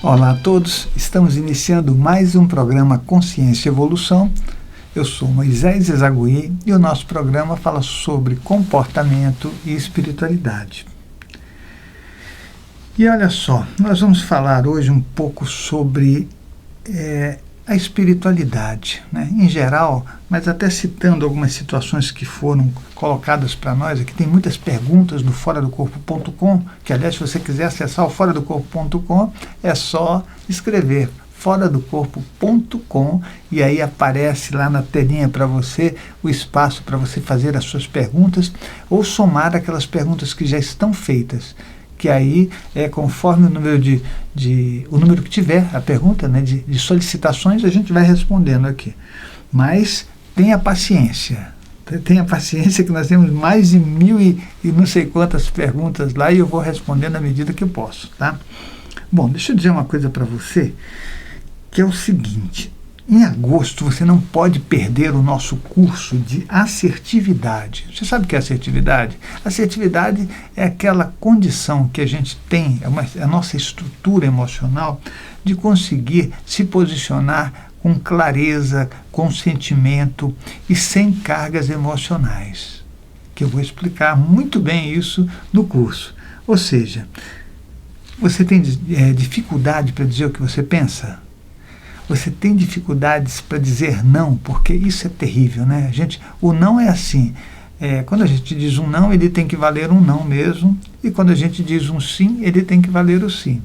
Olá a todos, estamos iniciando mais um programa Consciência e Evolução. Eu sou Moisés Ezagui e o nosso programa fala sobre comportamento e espiritualidade. E olha só, nós vamos falar hoje um pouco sobre a espiritualidade, né? Em geral, mas até citando algumas situações que foram colocadas para nós. Aqui tem muitas perguntas no foradocorpo.com, que aliás, se você quiser acessar o foradocorpo.com, é só escrever foradocorpo.com e aí aparece lá na telinha para você o espaço para você fazer as suas perguntas ou somar aquelas perguntas que já estão feitas, que aí conforme o número o número que tiver a pergunta, né, de solicitações, a gente vai respondendo aqui. Mas tenha paciência que nós temos mais de 1000 e não sei quantas perguntas lá e eu vou respondendo à medida que eu posso, tá? Bom, deixa eu dizer uma coisa para você, que é o seguinte: em agosto você não pode perder o nosso curso de assertividade. Você sabe o que é assertividade? Assertividade é aquela condição que a gente tem, a nossa estrutura emocional, de conseguir se posicionar com clareza, com sentimento e sem cargas emocionais. Que eu vou explicar muito bem isso no curso. Ou seja, você tem dificuldade para dizer o que você pensa? Você tem dificuldades para dizer não, porque isso é terrível, né? O não é assim. Quando a gente diz um não, ele tem que valer um não mesmo. E quando a gente diz um sim, ele tem que valer o sim.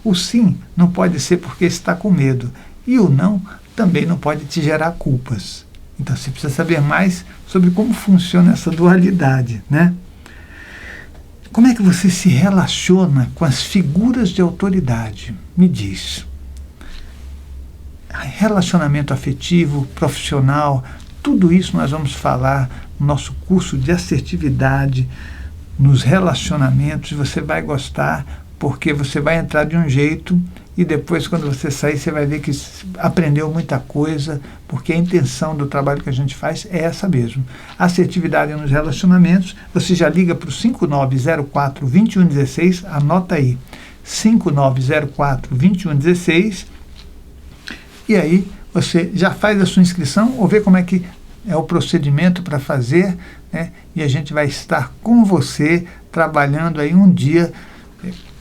O sim não pode ser porque está com medo. E o não também não pode te gerar culpas. Então você precisa saber mais sobre como funciona essa dualidade, né? Como é que você se relaciona com as figuras de autoridade? Me diz. Relacionamento afetivo, profissional, tudo isso nós vamos falar no nosso curso de assertividade, nos relacionamentos. Você vai gostar, porque você vai entrar de um jeito e depois, quando você sair, você vai ver que aprendeu muita coisa, porque a intenção do trabalho que a gente faz é essa mesmo. Assertividade nos relacionamentos. Você já liga para o 5904-2116, anota aí, 5904-2116, e aí você já faz a sua inscrição ou vê como é que é o procedimento para fazer, né? E a gente vai estar com você trabalhando aí um dia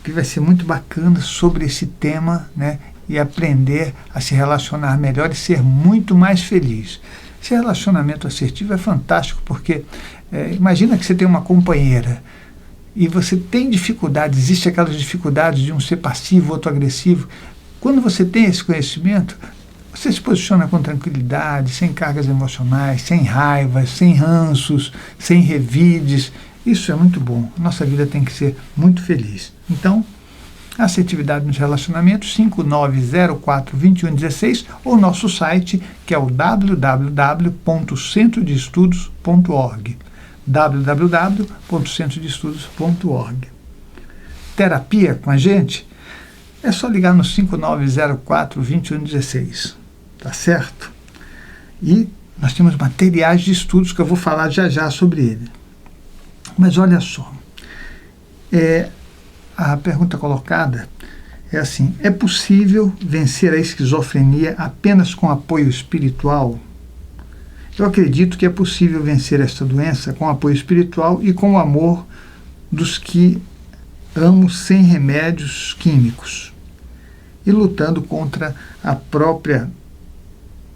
que vai ser muito bacana sobre esse tema, né? E aprender a se relacionar melhor e ser muito mais feliz. Esse relacionamento assertivo é fantástico porque imagina que você tem uma companheira e você tem dificuldades, existem aquelas dificuldades de um ser passivo, outro agressivo. Quando você tem esse conhecimento, você se posiciona com tranquilidade, sem cargas emocionais, sem raivas, sem ranços, sem revides. Isso é muito bom. Nossa vida tem que ser muito feliz. Então, assertividade nos relacionamentos, 5904-2116, ou nosso site, que é o www.centrodeestudos.org. www.centrodeestudos.org. Terapia com a gente? É só ligar no 5904-2116, tá certo? E nós temos materiais de estudos que eu vou falar já sobre ele. Mas olha só, a pergunta colocada é assim: é possível vencer a esquizofrenia apenas com apoio espiritual? Eu acredito que é possível vencer esta doença com apoio espiritual e com o amor dos que amo, sem remédios químicos, e lutando contra a própria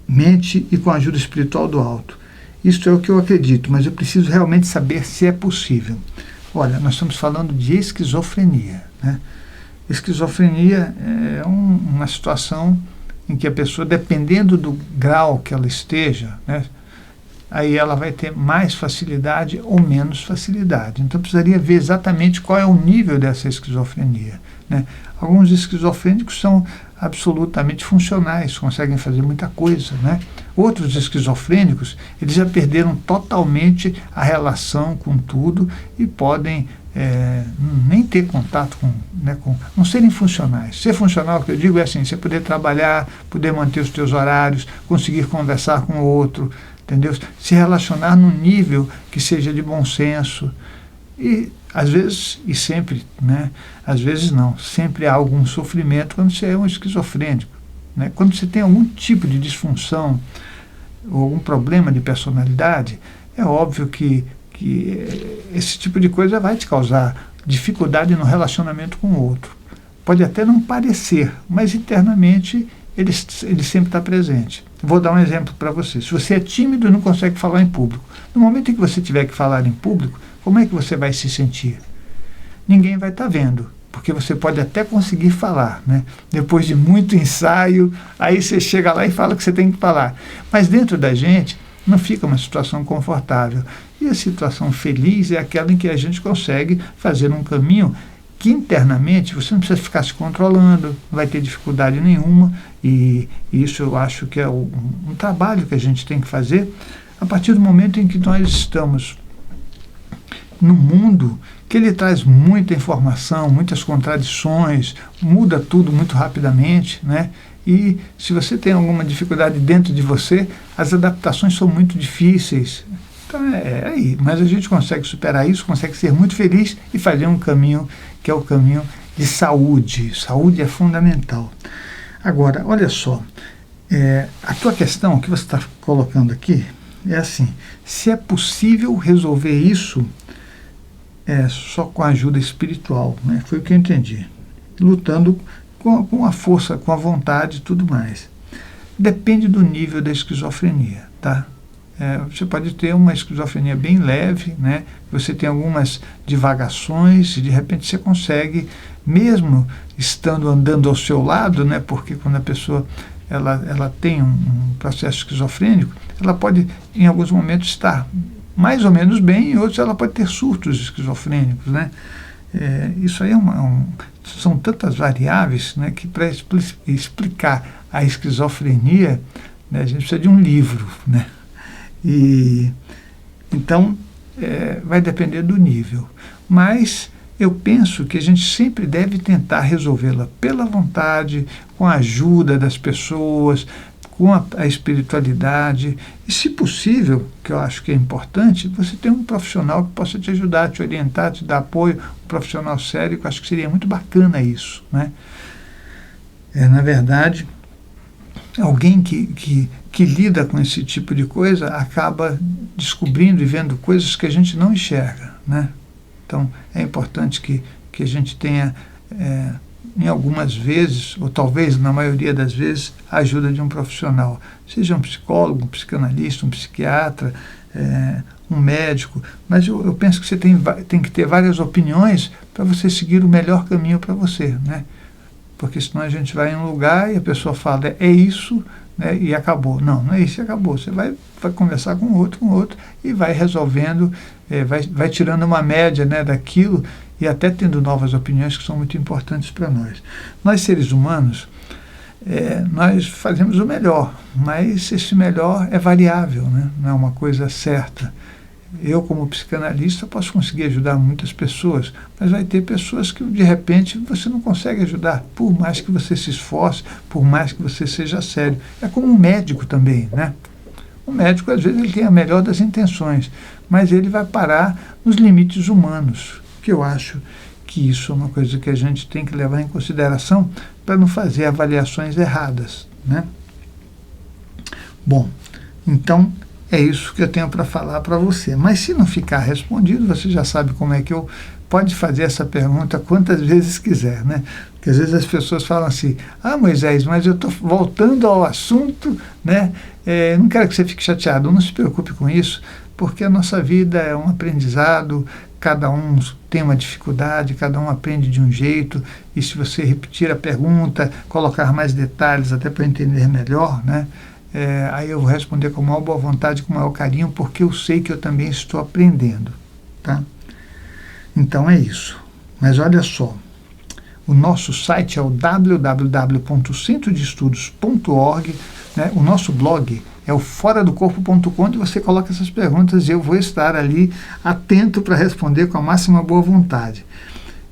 mente e com a ajuda espiritual do alto. Isto é o que eu acredito, mas eu preciso realmente saber se é possível. Olha, nós estamos falando de esquizofrenia, né? Esquizofrenia é uma situação em que a pessoa, dependendo do grau que ela esteja, né, aí ela vai ter mais facilidade ou menos facilidade. Então precisaria ver exatamente qual é o nível dessa esquizofrenia, né? Alguns esquizofrênicos são absolutamente funcionais, conseguem fazer muita coisa, né? Outros esquizofrênicos, eles já perderam totalmente a relação com tudo e podem nem ter contato com não serem funcionais. Ser funcional, o que eu digo, é assim: você poder trabalhar, poder manter os teus horários, conseguir conversar com o outro, entendeu? Se relacionar num nível que seja de bom senso, E às vezes, e sempre, né? Às vezes não, sempre há algum sofrimento quando você é um esquizofrênico, né? Quando você tem algum tipo de disfunção ou algum problema de personalidade, é óbvio que esse tipo de coisa vai te causar dificuldade no relacionamento com o outro. Pode até não parecer, mas internamente ele sempre está presente. Vou dar um exemplo para você. Se você é tímido e não consegue falar em público, no momento em que você tiver que falar em público, como é que você vai se sentir? Ninguém vai estar vendo, porque você pode até conseguir falar, né? Depois de muito ensaio, aí você chega lá e fala que você tem que falar. Mas dentro da gente não fica uma situação confortável. E a situação feliz é aquela em que a gente consegue fazer um caminho que internamente você não precisa ficar se controlando, não vai ter dificuldade nenhuma, e isso eu acho que é um trabalho que a gente tem que fazer a partir do momento em que nós estamos no mundo que ele traz muita informação, muitas contradições, muda tudo muito rapidamente, né? E se você tem alguma dificuldade dentro de você, as adaptações são muito difíceis. Então é aí, mas a gente consegue superar isso, consegue ser muito feliz e fazer um caminho que é o caminho de saúde. Saúde é fundamental. Agora, olha só, a tua questão que você está colocando aqui é assim: se é possível resolver isso só com a ajuda espiritual, né? Foi o que eu entendi. Lutando com a força, com a vontade e tudo mais. Depende do nível da esquizofrenia, tá? Você pode ter uma esquizofrenia bem leve, né? Você tem algumas divagações e de repente você consegue, mesmo estando andando ao seu lado, né? Porque quando a pessoa ela tem um processo esquizofrênico, ela pode em alguns momentos estar mais ou menos bem, em outros ela pode ter surtos esquizofrênicos, né? Isso aí são tantas variáveis, né, que para explicar a esquizofrenia, né, a gente precisa de um livro, né? E então vai depender do nível, mas eu penso que a gente sempre deve tentar resolvê-la pela vontade, com a ajuda das pessoas, com a espiritualidade, e se possível, que eu acho que é importante, você tem um profissional que possa te ajudar, te orientar, te dar apoio, um profissional sério, que eu acho que seria muito bacana isso, né? Na verdade, alguém que lida com esse tipo de coisa acaba descobrindo e vendo coisas que a gente não enxerga, né? Então, é importante que a gente tenha, em algumas vezes, ou talvez na maioria das vezes, a ajuda de um profissional. Seja um psicólogo, um psicanalista, um psiquiatra, um médico. Mas eu penso que você tem que ter várias opiniões para você seguir o melhor caminho para você, né? Porque senão a gente vai em um lugar e a pessoa fala, é isso, né, e acabou. Não, não é isso e acabou. Você vai conversar com outro, e vai resolvendo, vai tirando uma média, né, daquilo, e até tendo novas opiniões que são muito importantes para nós. Nós, seres humanos, nós fazemos o melhor, mas esse melhor é variável, né? Não é uma coisa certa. Eu, como psicanalista, posso conseguir ajudar muitas pessoas, mas vai ter pessoas que, de repente, você não consegue ajudar, por mais que você se esforce, por mais que você seja sério. É como um médico também, né? O médico, às vezes, ele tem a melhor das intenções, mas ele vai parar nos limites humanos, que eu acho que isso é uma coisa que a gente tem que levar em consideração para não fazer avaliações erradas, né? Bom, então é isso que eu tenho para falar para você. Mas se não ficar respondido, você já sabe como é que eu pode fazer essa pergunta quantas vezes quiser, né? Porque às vezes as pessoas falam assim, Moisés, mas eu estou voltando ao assunto, né? Não quero que você fique chateado, não se preocupe com isso, porque a nossa vida é um aprendizado, cada um tem uma dificuldade, cada um aprende de um jeito, e se você repetir a pergunta, colocar mais detalhes até para entender melhor, né? Aí eu vou responder com maior boa vontade, com maior carinho, porque eu sei que eu também estou aprendendo, tá? Então é isso. Mas olha só, o nosso site é o www.centrodeestudos.org, né? O nosso blog é o foradocorpo.com, onde você coloca essas perguntas e eu vou estar ali atento para responder com a máxima boa vontade.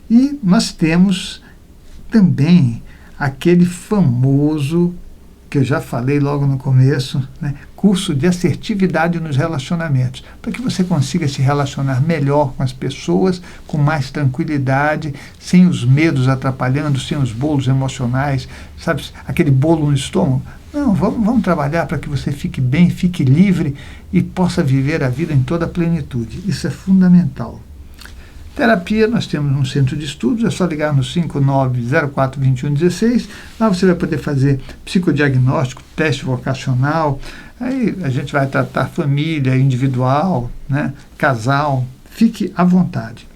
E nós temos também aquele famoso, que eu já falei logo no começo, né? curso de assertividade nos relacionamentos, para que você consiga se relacionar melhor com as pessoas, com mais tranquilidade, sem os medos atrapalhando, sem os bolos emocionais, sabe, aquele bolo no estômago. Não, vamos trabalhar para que você fique bem, fique livre e possa viver a vida em toda a plenitude. Isso é fundamental. Terapia, nós temos um centro de estudos, é só ligar no 5904-2116. Lá você vai poder fazer psicodiagnóstico, teste vocacional. Aí a gente vai tratar família, individual, né, casal. Fique à vontade.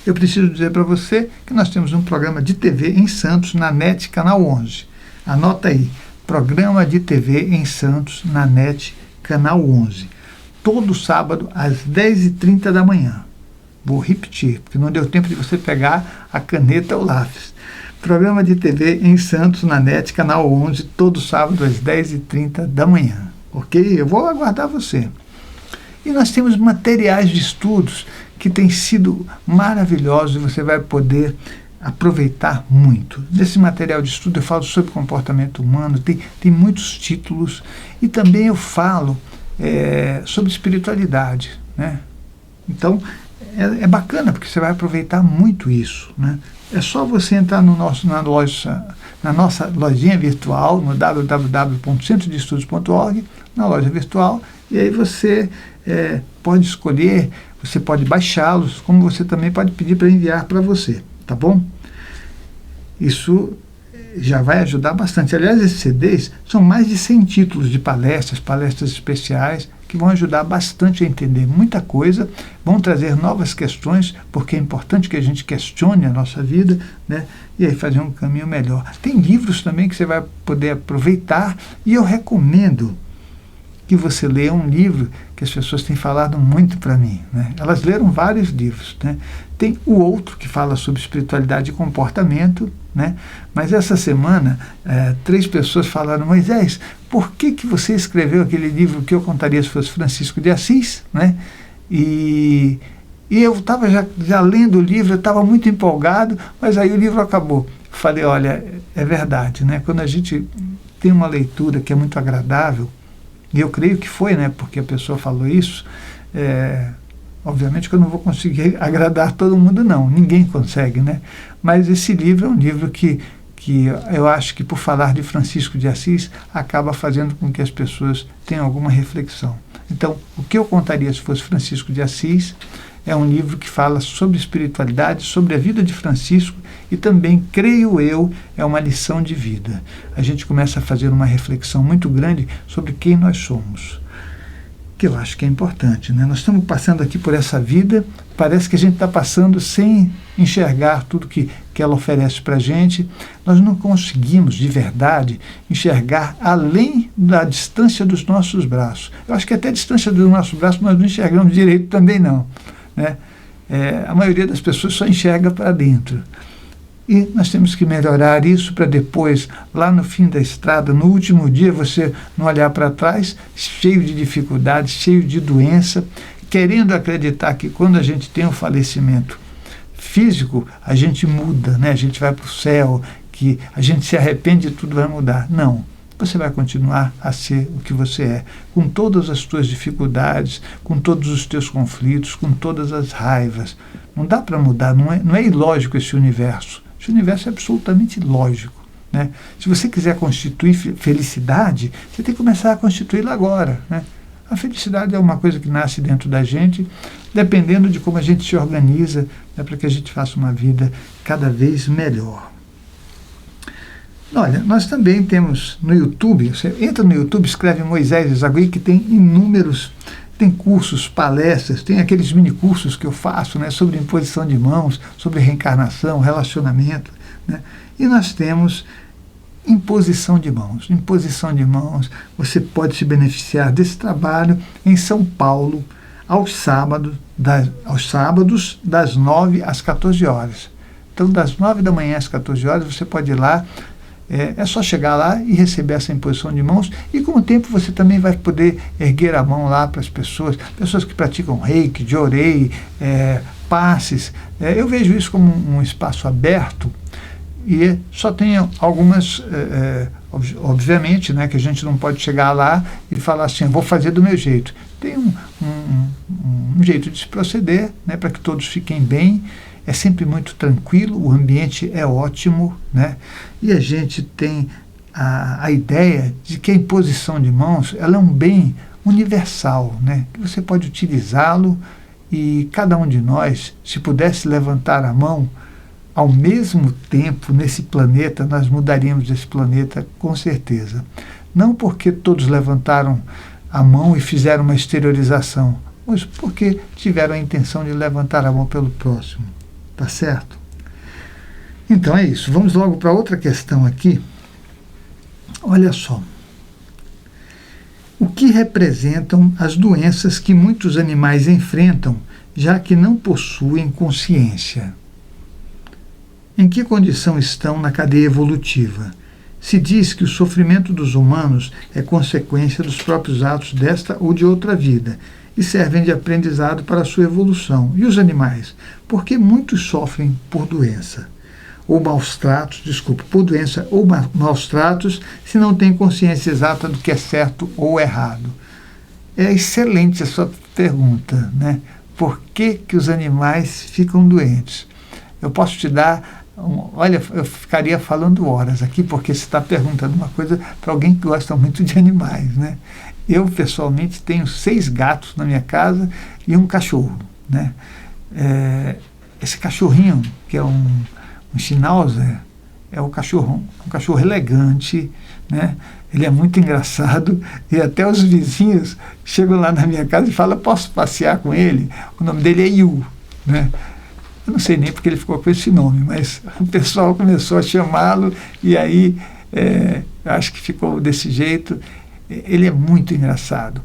Eu preciso dizer para você que nós temos um programa de TV em Santos, na NET Canal 11. Anota aí, programa de TV em Santos, na NET Canal 11. Todo sábado, às 10h30 da manhã. Vou repetir, porque não deu tempo de você pegar a caneta ou lápis. Programa de TV em Santos, na NET, Canal 11, todo sábado às 10h30 da manhã. Ok? Eu vou aguardar você. E nós temos materiais de estudos que têm sido maravilhosos e você vai poder aproveitar muito. Nesse material de estudo eu falo sobre comportamento humano, tem muitos títulos, e também eu falo sobre espiritualidade, né? Então, é bacana, porque você vai aproveitar muito isso, né? É só você entrar na nossa lojinha virtual, no www.centrodeestudos.org, na loja virtual, e aí você pode escolher, você pode baixá-los, como você também pode pedir para enviar para você, tá bom? Isso já vai ajudar bastante. Aliás, esses CDs são mais de 100 títulos de palestras especiais, que vão ajudar bastante a entender muita coisa, vão trazer novas questões, porque é importante que a gente questione a nossa vida, né? E aí fazer um caminho melhor. Tem livros também que você vai poder aproveitar, e eu recomendo que você leia um livro que as pessoas têm falado muito para mim, né? Elas leram vários livros, né? Tem o outro que fala sobre espiritualidade e comportamento, né? Mas essa semana 3 pessoas falaram: Moisés, por que você escreveu aquele livro que eu contaria se fosse Francisco de Assis, né? E eu estava já lendo o livro, eu estava muito empolgado, mas aí o livro acabou. Falei: olha, é verdade, né? Quando a gente tem uma leitura que é muito agradável, e eu creio que foi, né? Porque a pessoa falou isso, obviamente que eu não vou conseguir agradar todo mundo, não. Ninguém consegue, né? Mas esse livro é um livro que eu acho que, por falar de Francisco de Assis, acaba fazendo com que as pessoas tenham alguma reflexão. Então, o que eu contaria se fosse Francisco de Assis é um livro que fala sobre espiritualidade, sobre a vida de Francisco, e também, creio eu, é uma lição de vida. A gente começa a fazer uma reflexão muito grande sobre quem nós somos, que eu acho que é importante, né? Nós estamos passando aqui por essa vida, parece que a gente está passando sem enxergar tudo que ela oferece para a gente. Nós não conseguimos, de verdade, enxergar além da distância dos nossos braços. Eu acho que até a distância dos nossos braços nós não enxergamos direito também, não, né? A maioria das pessoas só enxerga para dentro. E nós temos que melhorar isso para depois, lá no fim da estrada, no último dia, você não olhar para trás, cheio de dificuldades, cheio de doença, querendo acreditar que quando a gente tem um falecimento físico, a gente muda, né? A gente vai para o céu, que a gente se arrepende e tudo vai mudar. Não. Você vai continuar a ser o que você é, com todas as suas dificuldades, com todos os teus conflitos, com todas as raivas. Não dá para mudar, não é ilógico esse universo. Esse universo é absolutamente lógico, né? Se você quiser constituir felicidade, você tem que começar a constituí-la agora, né? A felicidade é uma coisa que nasce dentro da gente, dependendo de como a gente se organiza, né, para que a gente faça uma vida cada vez melhor. Olha, nós também temos no YouTube, você entra no YouTube, escreve Moisés Zaguri, que tem inúmeros, tem cursos, palestras, tem aqueles mini cursos que eu faço, né, sobre imposição de mãos, sobre reencarnação, relacionamento, né? E nós temos imposição de mãos. Imposição de mãos, você pode se beneficiar desse trabalho em São Paulo, aos sábados, das 9 às 14 horas. Então, das 9 da manhã às 14 horas, você pode ir lá. É só chegar lá e receber essa imposição de mãos, e com o tempo você também vai poder erguer a mão lá para as pessoas que praticam reiki, jorei, passes. Eu vejo isso como um espaço aberto, e só tem Obviamente, né, que a gente não pode chegar lá e falar assim, vou fazer do meu jeito. Tem um jeito de se proceder, né, para que todos fiquem bem. É sempre muito tranquilo, o ambiente é ótimo, né, e a gente tem a ideia de que a imposição de mãos ela é um bem universal, né, que você pode utilizá-lo e cada um de nós, se pudesse levantar a mão, ao mesmo tempo, nesse planeta, nós mudaríamos esse planeta com certeza. Não porque todos levantaram a mão e fizeram uma exteriorização, mas porque tiveram a intenção de levantar a mão pelo próximo. Tá certo? Então é isso. Vamos logo para outra questão aqui. Olha só. O que representam as doenças que muitos animais enfrentam, já que não possuem consciência? Em que condição estão na cadeia evolutiva? Se diz que o sofrimento dos humanos é consequência dos próprios atos desta ou de outra vida e servem de aprendizado para a sua evolução. E os animais? Por que muitos sofrem por doença? Ou maus tratos, por doença ou maus tratos, se não têm consciência exata do que é certo ou errado? É excelente a sua pergunta, né? Por que os animais ficam doentes? Eu posso te dar... Olha, eu ficaria falando horas aqui, porque você está perguntando uma coisa para alguém que gosta muito de animais, né? Eu, pessoalmente, tenho 6 gatos na minha casa e um cachorro, né? Esse cachorrinho, que é um Schnauzer, é um cachorro elegante, né? Ele é muito engraçado e até os vizinhos chegam lá na minha casa e falam, posso passear com ele? O nome dele é Yu, né? Eu não sei nem porque ele ficou com esse nome, mas o pessoal começou a chamá-lo e aí acho que ficou desse jeito. Ele é muito engraçado.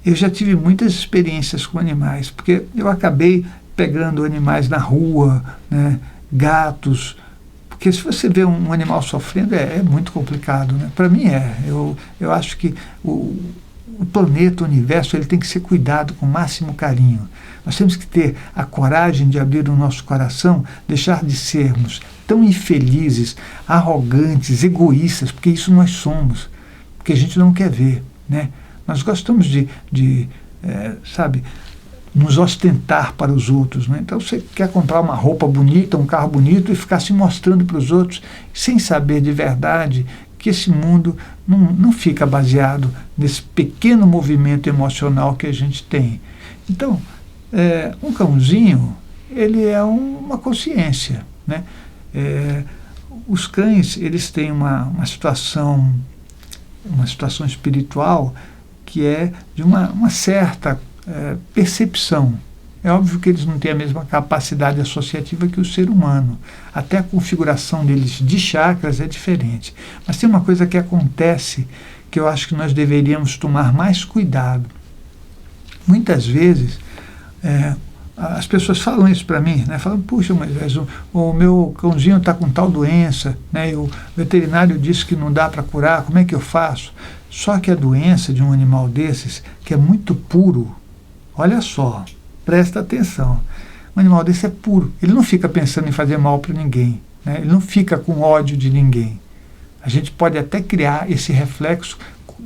Eu já tive muitas experiências com animais, porque eu acabei pegando animais na rua, né, gatos, porque se você vê um animal sofrendo é muito complicado, né? Para mim eu acho que o planeta, o universo, ele tem que ser cuidado com o máximo carinho. Nós temos que ter a coragem de abrir o nosso coração, deixar de sermos tão infelizes, arrogantes, egoístas, porque isso nós somos, porque a gente não quer ver, né? Nós gostamos sabe, nos ostentar para os outros, né? Então você quer comprar uma roupa bonita, um carro bonito e ficar se mostrando para os outros, sem saber de verdade que esse mundo não fica baseado nesse pequeno movimento emocional que a gente tem. Então, um cãozinho, ele é uma consciência, né? Os cães, eles têm uma situação espiritual que é de uma certa percepção. É óbvio que eles não têm a mesma capacidade associativa que o ser humano. Até a configuração deles de chakras é diferente. Mas tem uma coisa que acontece que eu acho que nós deveríamos tomar mais cuidado. Muitas vezes, as pessoas falam isso para mim, né? Falam, puxa, mas o meu cãozinho está com tal doença, né? E o veterinário disse que não dá para curar, como é que eu faço? Só que a doença de um animal desses, que é muito puro, olha só, presta atenção, um animal desse é puro, ele não fica pensando em fazer mal para ninguém, né? Ele não fica com ódio de ninguém. A gente pode até criar esse reflexo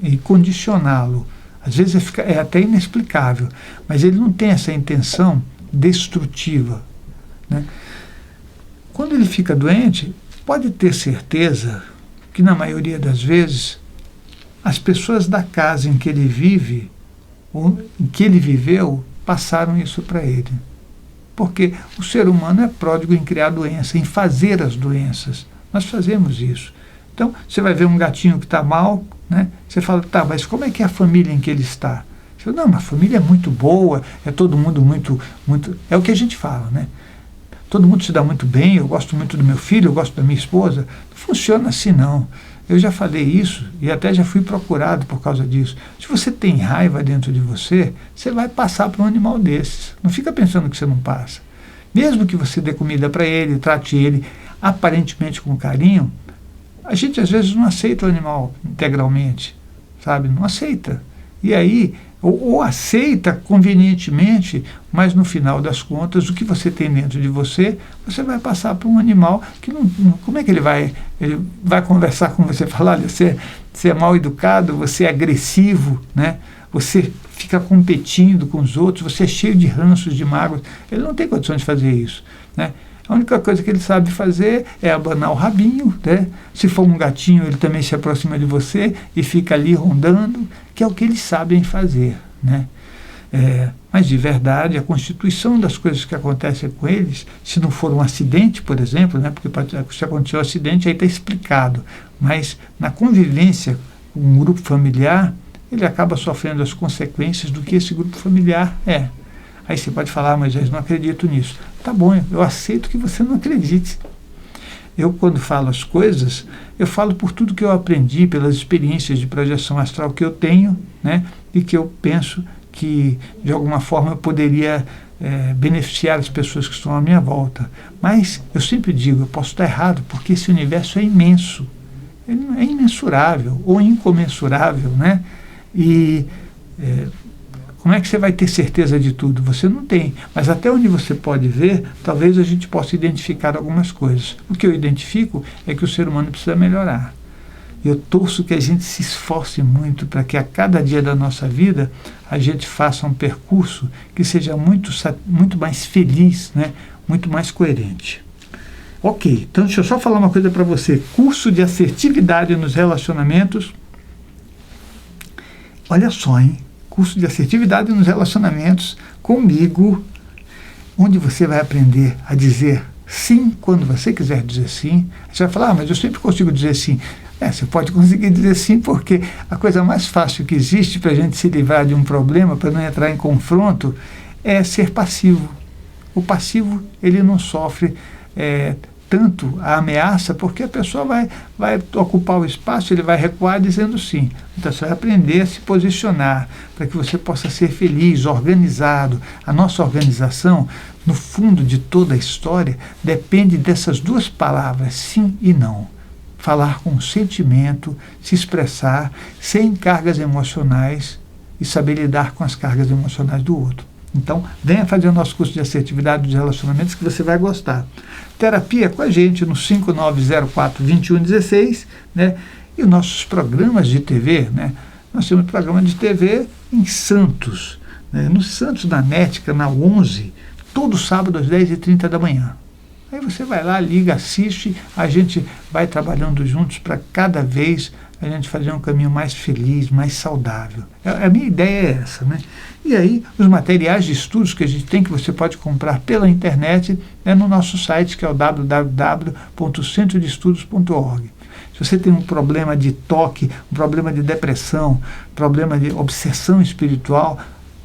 e condicioná-lo. Às vezes é até inexplicável, mas ele não tem essa intenção destrutiva, né? Quando ele fica doente, pode ter certeza que na maioria das vezes as pessoas da casa em que ele vive, ou em que ele viveu, passaram isso para ele. Porque o ser humano é pródigo em criar doença, em fazer as doenças. Nós fazemos isso. Então, você vai ver um gatinho que está mal, né? Você fala, tá, mas como é que é a família em que ele está? Você fala, não, a família é muito boa, é todo mundo muito... É o que a gente fala, né? Todo mundo se dá muito bem, eu gosto muito do meu filho, eu gosto da minha esposa. Não funciona assim, não. Eu já falei isso e até já fui procurado por causa disso. Se você tem raiva dentro de você, você vai passar para um animal desses. Não fica pensando que você não passa. Mesmo que você dê comida para ele, trate ele aparentemente com carinho, a gente às vezes não aceita o animal integralmente, sabe? Não aceita. E aí, ou aceita convenientemente, mas no final das contas, o que você tem dentro de você, você vai passar para um animal que como é que ele vai conversar com você, falar, olha, você é mal educado, você é agressivo, né? Você fica competindo com os outros, você é cheio de ranços, de mágoas. Ele não tem condições de fazer isso, né? A única coisa que ele sabe fazer é abanar o rabinho, né? Se for um gatinho, ele também se aproxima de você e fica ali rondando, que é o que eles sabem fazer, né? Mas de verdade, a constituição das coisas que acontecem com eles, se não for um acidente, por exemplo, né? Porque se acontecer um acidente, aí está explicado. Mas na convivência com um grupo familiar, ele acaba sofrendo as consequências do que esse grupo familiar é. Aí você pode falar, mas eu não acredito nisso. Tá bom, eu aceito que você não acredite. Eu, quando falo as coisas, eu falo por tudo que eu aprendi, pelas experiências de projeção astral que eu tenho, né? E que eu penso que, de alguma forma, eu poderia beneficiar as pessoas que estão à minha volta. Mas eu sempre digo, eu posso estar errado, porque esse universo é imenso. Ele é imensurável ou incomensurável, né? E como é que você vai ter certeza de tudo? Você não tem. Mas até onde você pode ver, talvez a gente possa identificar algumas coisas. O que eu identifico é que o ser humano precisa melhorar. Eu torço que a gente se esforce muito para que a cada dia da nossa vida a gente faça um percurso que seja muito mais feliz, né? Muito mais coerente. Ok, então deixa eu só falar uma coisa para você. Curso de assertividade nos relacionamentos. Olha só, hein? Curso de assertividade nos relacionamentos comigo, onde você vai aprender a dizer sim quando você quiser dizer sim. Você vai falar, mas eu sempre consigo dizer sim. Você pode conseguir dizer sim, porque a coisa mais fácil que existe para a gente se livrar de um problema, para não entrar em confronto, é ser passivo. O passivo, ele não sofre tanto a ameaça, porque a pessoa vai ocupar o espaço, ele vai recuar dizendo sim. Então você vai aprender a se posicionar para que você possa ser feliz, organizado. A nossa organização, no fundo de toda a história, depende dessas duas palavras, sim e não. Falar com sentimento, se expressar, sem cargas emocionais e saber lidar com as cargas emocionais do outro. Então, venha fazer o nosso curso de assertividade dos relacionamentos que você vai gostar. Terapia com a gente no 5904-2116, né? E os nossos programas de TV, né? Nós temos programa de TV em Santos, né? No Santos, na Nética, na 11, todo sábado às 10h30 da manhã. Aí você vai lá, liga, assiste, a gente vai trabalhando juntos para cada vez a gente fazer um caminho mais feliz, mais saudável. A minha ideia é essa, né? E aí, os materiais de estudos que a gente tem, que você pode comprar pela internet, é no nosso site, que é o www.centrodeestudos.org. Se você tem um problema de toque, um problema de depressão, problema de obsessão espiritual,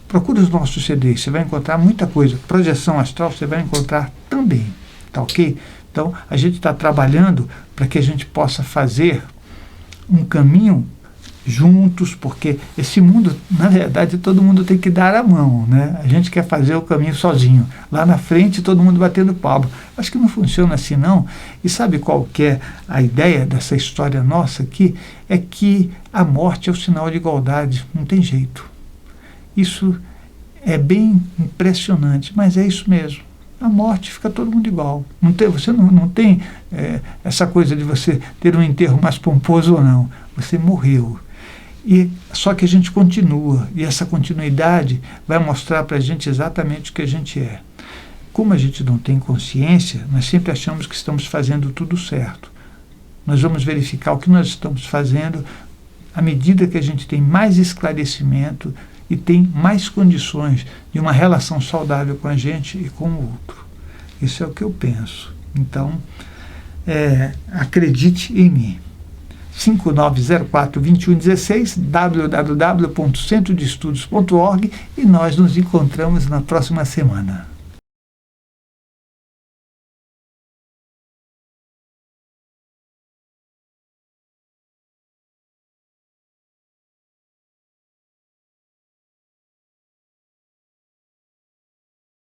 procure os nossos CDs, você vai encontrar muita coisa. Projeção astral você vai encontrar também, tá ok? Então, a gente está trabalhando para que a gente possa fazer um caminho juntos, porque esse mundo, na verdade, todo mundo tem que dar a mão, né? A gente quer fazer o caminho sozinho. Lá na frente, todo mundo batendo palma. Acho que não funciona assim, não. E sabe qual que é a ideia dessa história nossa aqui? É que a morte é o sinal de igualdade. Não tem jeito. Isso é bem impressionante, mas é isso mesmo. A morte fica todo mundo igual. Você não tem essa coisa de você ter um enterro mais pomposo ou não. Você morreu. E só que a gente continua. E essa continuidade vai mostrar para a gente exatamente o que a gente é. Como a gente não tem consciência, nós sempre achamos que estamos fazendo tudo certo. Nós vamos verificar o que nós estamos fazendo à medida que a gente tem mais esclarecimento e tem mais condições de uma relação saudável com a gente e com o outro. Isso é o que eu penso. Então, acredite em mim. 5904-2116, www.centrodeestudos.org, e nós nos encontramos na próxima semana.